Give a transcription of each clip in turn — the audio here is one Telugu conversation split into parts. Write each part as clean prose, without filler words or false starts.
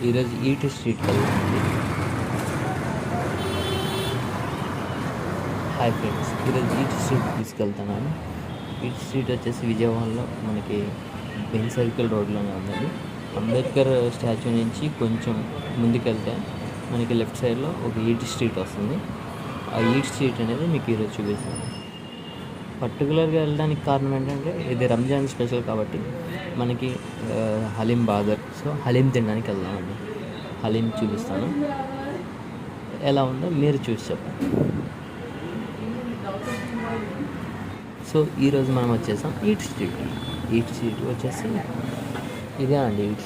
ఈరోజు ఈట్ స్ట్రీట్కి వెళ్దామండి. హాయ్ ఫ్రెండ్స్, ఈరోజు ఈట్ స్ట్రీట్ తీసుకెళ్తున్నాను. ఈట్ స్ట్రీట్ వచ్చేసి విజయవాడలో మనకి బెంజ్ సర్కిల్ రోడ్లోనే ఉందండి. అంబేద్కర్ స్టాచ్యూ నుంచి కొంచెం ముందుకెళ్తే మనకి లెఫ్ట్ సైడ్లో ఒక ఈట్ స్ట్రీట్ వస్తుంది. ఆ ఈట్ స్ట్రీట్ అనేది మీకు ఈరోజు చూపిస్తాను. పర్టికులర్గా వెళ్ళడానికి కారణం ఏంటంటే ఇది రంజాన్ స్పెషల్ కాబట్టి మనకి హలీం బాదర్, సో హలీం తినడానికి వెళ్దామండి. హలీం చూపిస్తాను, ఎలా ఉందో మీరు చూసి చెప్పండి. సో ఈరోజు మనం వచ్చేసాం ఈట్ స్ట్రీట్. ఈట్ స్ట్రీట్ వచ్చేసి ఇదే అండి ఈట్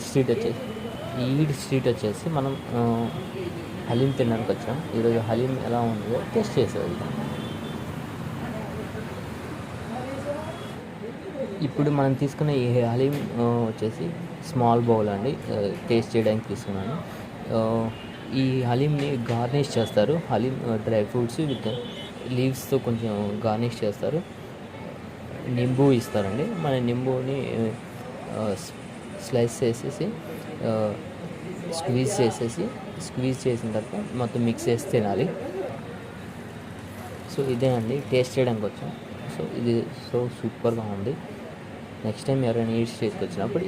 స్ట్రీట్ వచ్చేసి మనం హలీం తినడానికి వచ్చాం. ఈరోజు హలీం ఎలా ఉందో టేస్ట్ చేసి వెళ్తాం. ఇప్పుడు మనం తీసుకున్న ఈ హలీం వచ్చేసి స్మాల్ బౌల్ అండి, టేస్ట్ చేయడానికి తీసుకున్నాను. ఈ హలీంని గార్నిష్ చేస్తారు. హలీం డ్రై ఫ్రూట్స్ విత్ లీవ్స్తో కొంచెం గార్నిష్ చేస్తారు. నింబు ఇస్తారండి. మన నింబుని స్లైస్ చేసేసి స్క్వీజ్ చేసిన తర్వాత మొత్తం మిక్స్ చేసి తినాలి. సో ఇదే అండి, టేస్ట్ చేయడానికి వచ్చాం. సో ఇది సూపర్గా ఉంది. నెక్స్ట్ టైం ఎవరైనా ఈట్ స్ట్రీట్కి వచ్చినప్పుడు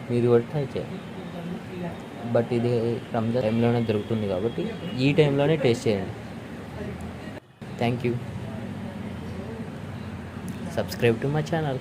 మీరు కూడా ట్రై చేయండి. బట్ ఇది రంజాన్ టైంలోనే దొరుకుతుంది కాబట్టి ఈ టైంలోనే టేస్ట్ చేయండి. Thank you. Subscribe to my channel.